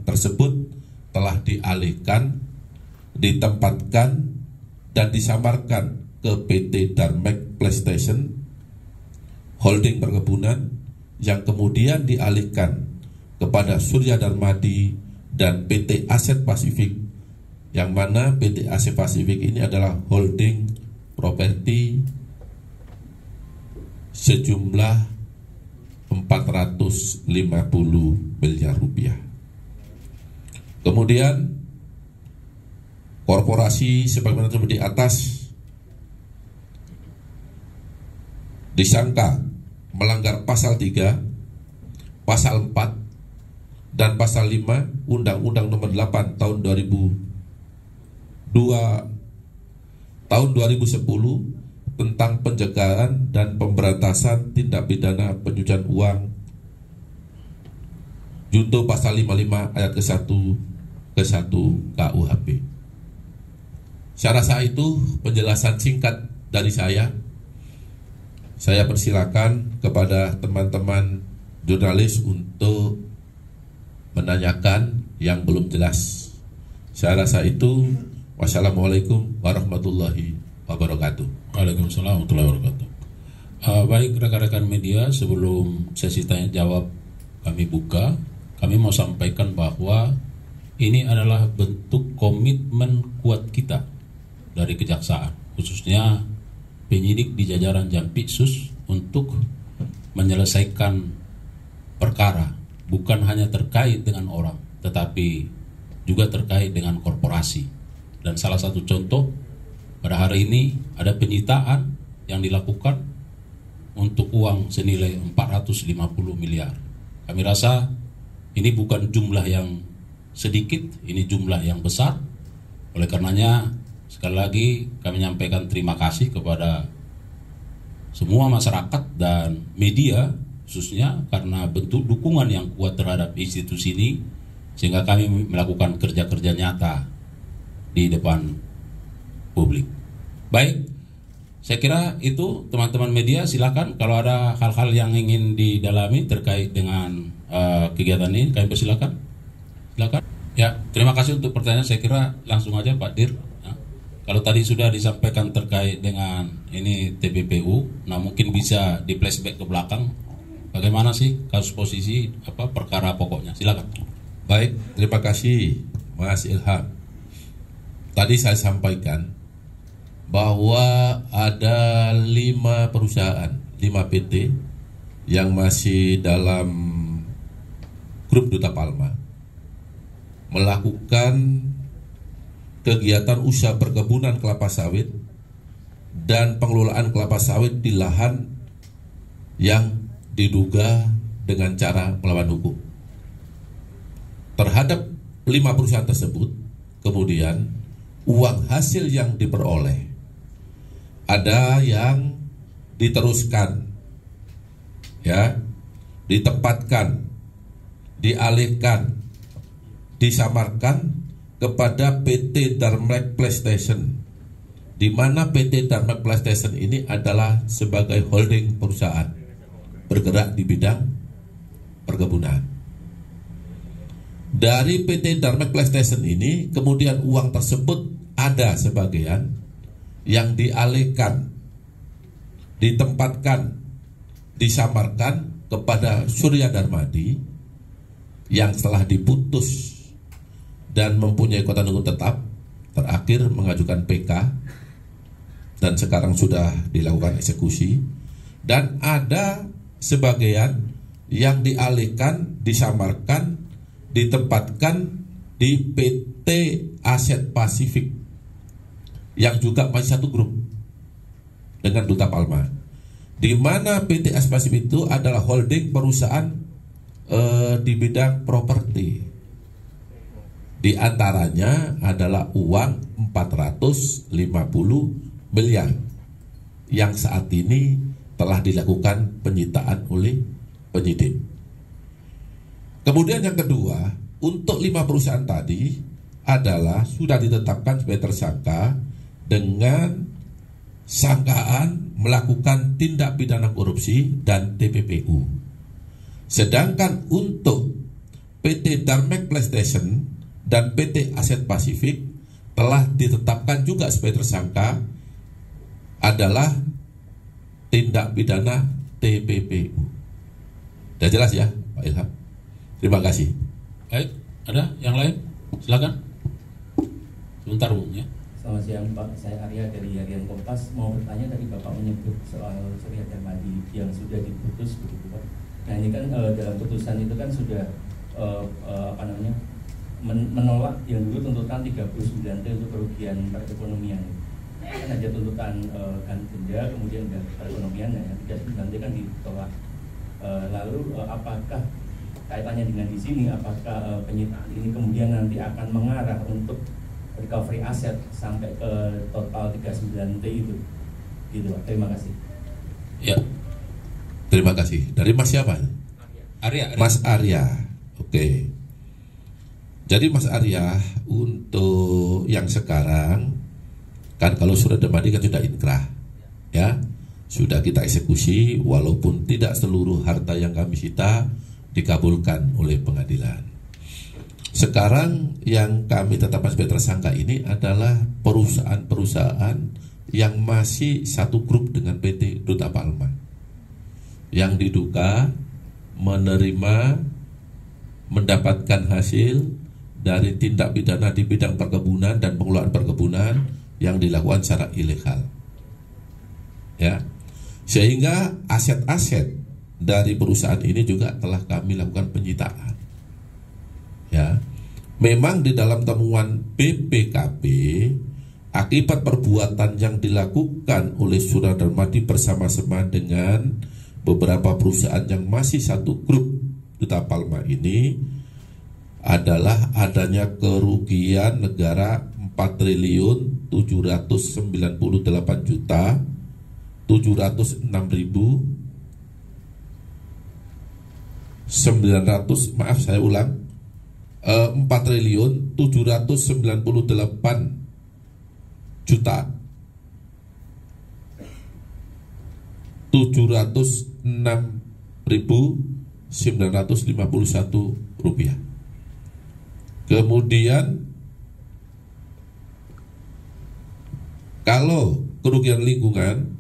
tersebut telah dialihkan, ditempatkan, dan disamarkan ke PT Darmek PlayStation Holding Perkebunan yang kemudian dialihkan kepada Surya Darmadi dan PT Aset Pasifik, yang mana PT Aset Pasifik ini adalah holding properti sejumlah 450 miliar rupiah. Kemudian korporasi sebagaimana tersebut di atas disangka melanggar pasal 3, pasal 4, dan pasal 5 Undang-Undang Nomor 8 tahun 2010 tentang pencegahan dan pemberantasan tindak pidana pencucian uang junto pasal 55 ayat ke-1 KUHP. Saya rasa itu penjelasan singkat dari saya. Saya persilakan kepada teman-teman jurnalis untuk menanyakan yang belum jelas. Saya rasa itu. Wassalamualaikum warahmatullahi wabarakatuh. Waalaikumsalam warahmatullahi wabarakatuh. Baik rekan-rekan media, sebelum sesi tanya jawab kami buka, kami mau sampaikan bahwa ini adalah bentuk komitmen kuat kita dari kejaksaan, khususnya penyidik di jajaran Jampitsus, untuk menyelesaikan perkara bukan hanya terkait dengan orang, tetapi juga terkait dengan korporasi. Dan salah satu contoh pada hari ini ada penyitaan yang dilakukan untuk uang senilai 450 miliar. Kami rasa ini bukan jumlah yang sedikit, ini jumlah yang besar. Oleh karenanya sekali lagi kami menyampaikan terima kasih kepada semua masyarakat dan media, khususnya karena bentuk dukungan yang kuat terhadap institusi ini, sehingga kami melakukan kerja-kerja nyata di depan publik. Baik, saya kira itu teman-teman media, silakan kalau ada hal-hal yang ingin didalami terkait dengan kegiatan ini, kami persilakan. Silakan. Ya, terima kasih untuk pertanyaan. Saya kira langsung aja Pak Dir. Kalau tadi sudah disampaikan terkait dengan ini TPPU, nah mungkin bisa di flashback ke belakang. Bagaimana sih kasus posisi perkara pokoknya? Silakan. Baik, terima kasih Mas Ilham. Tadi saya sampaikan bahwa ada 5 perusahaan, 5 PT yang masih dalam grup Duta Palma melakukan kegiatan usaha perkebunan kelapa sawit dan pengelolaan kelapa sawit di lahan yang diduga dengan cara melawan hukum. Terhadap 5 perusahaan tersebut, kemudian uang hasil yang diperoleh ada yang diteruskan, ya, ditempatkan, dialihkan, disamarkan kepada PT Darmek PlayStation, di mana PT Darmek PlayStation ini adalah sebagai holding perusahaan bergerak di bidang perkebunan. Dari PT Darmek PlayStation ini kemudian uang tersebut ada sebagian yang dialihkan, ditempatkan, disamarkan kepada Surya Darmadi yang setelah diputus dan mempunyai kekuatan hukum tetap, terakhir mengajukan PK dan sekarang sudah dilakukan eksekusi. Dan ada sebagian yang dialihkan, disamarkan, ditempatkan di PT Aset Pasifik yang juga masih satu grup dengan Duta Palma, di mana PT Aset Pasifik itu adalah holding perusahaan di bidang properti. Di antaranya adalah uang 450 miliar yang saat ini telah dilakukan penyitaan oleh penyidik. Kemudian yang kedua, untuk 5 perusahaan tadi adalah sudah ditetapkan sebagai tersangka dengan sangkaan melakukan tindak pidana korupsi dan TPPU. Sedangkan untuk PT Darmek PlayStation dan PT Aset Pasifik telah ditetapkan juga sebagai tersangka adalah tindak pidana TPPU. Sudah jelas ya Pak Ilham? Terima kasih. Baik, ada yang lain? Silakan. Sebentar Bung ya. Selamat siang Pak, saya Arya dari Harian Kompas. Mau bertanya, tadi Bapak menyebut soal Surya Darmadi yang sudah diputus begitu Pak. Nah ini kan dalam putusan itu kan sudah menolak yang dulu tuntutan 39 T untuk kerugian perekonomian. Kan ada tuntutan denda, kemudian perekonomian, ya 39 T kan ditolak. Lalu apakah kaitannya dengan di sini, apakah penyitaan ini kemudian nanti akan mengarah untuk recovery aset sampai ke total 39 T itu? Gitu Pak. Terima kasih. Ya. Terima kasih. Dari Mas siapa? Arya. Mas Arya. Oke. Jadi Mas Arya, untuk yang sekarang kan kalau Surya Darmadi kan sudah inkrah. Ya. Sudah kita eksekusi, walaupun tidak seluruh harta yang kami sita dikabulkan oleh pengadilan. Sekarang yang kami tetapkan sebagai tersangka ini adalah perusahaan-perusahaan yang masih satu grup dengan PT Duta Palma, yang diduga menerima, mendapatkan hasil dari tindak pidana di bidang perkebunan dan pengelolaan perkebunan yang dilakukan secara ilegal. Ya. Sehingga aset-aset dari perusahaan ini juga telah kami lakukan penyitaan. Ya, memang di dalam temuan BPKP akibat perbuatan yang dilakukan oleh Surya Darmadi bersama-sama dengan beberapa perusahaan yang masih satu grup Duta Palma ini adalah adanya kerugian negara 4.798.900, maaf saya ulang, 4.768.706.951 rupiah. Kemudian kalau kerugian lingkungan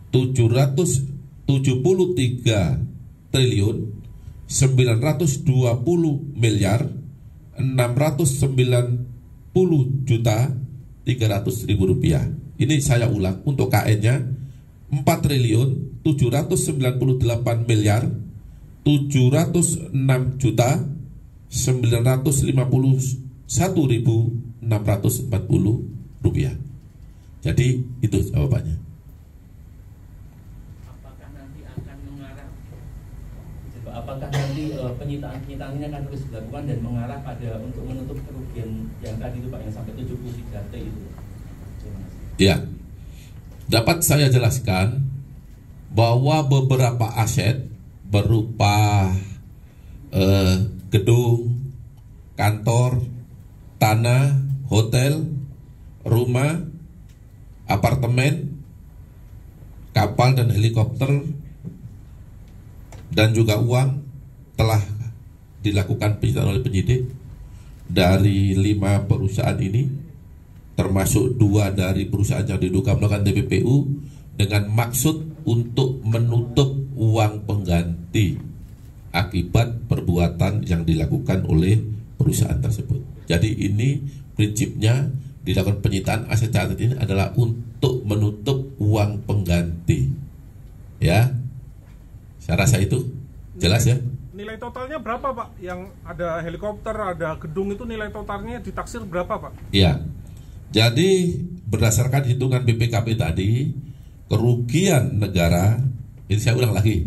773.690.300.000 rupiah. Ini saya ulang untuk KN-nya 4.788.951.640 rupiah. Jadi itu jawabannya. Apakah nanti penyitaan ini akan terus dilakukan dan mengarah pada untuk menutup kerugian yang tadi itu Pak, yang sampai 73 T itu? Terima kasih. Ya, dapat saya jelaskan bahwa beberapa aset berupa gedung, kantor, tanah, hotel, rumah, apartemen, kapal dan helikopter, dan juga uang telah dilakukan penyitaan oleh penyidik dari 5 perusahaan ini, termasuk 2 dari perusahaan yang diduga melakukan TPPU dengan maksud untuk menutup uang pengganti akibat perbuatan yang dilakukan oleh perusahaan tersebut. Jadi ini prinsipnya dilakukan penyitaan aset-aset ini adalah untuk menutup uang pengganti. Ya. Saya rasa itu jelas ya. Nilai totalnya berapa Pak? Yang ada helikopter, ada gedung, itu nilai totalnya ditaksir berapa Pak? Iya. Jadi berdasarkan hitungan BPKP tadi, kerugian negara, ini saya ulang lagi.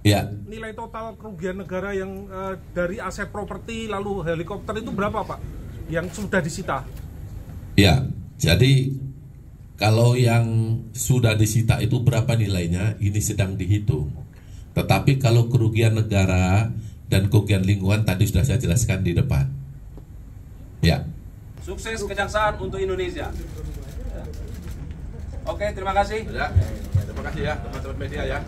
Ya. Nilai total kerugian negara yang dari aset properti lalu helikopter itu berapa Pak? Yang sudah disita? Ya. Jadi kalau yang sudah disita itu berapa nilainya? Ini sedang dihitung. Tetapi kalau kerugian negara dan kerugian lingkungan tadi sudah saya jelaskan di depan. Ya. Sukses kejaksaan untuk Indonesia. Oke, terima kasih. Ya, terima kasih ya teman-teman media ya.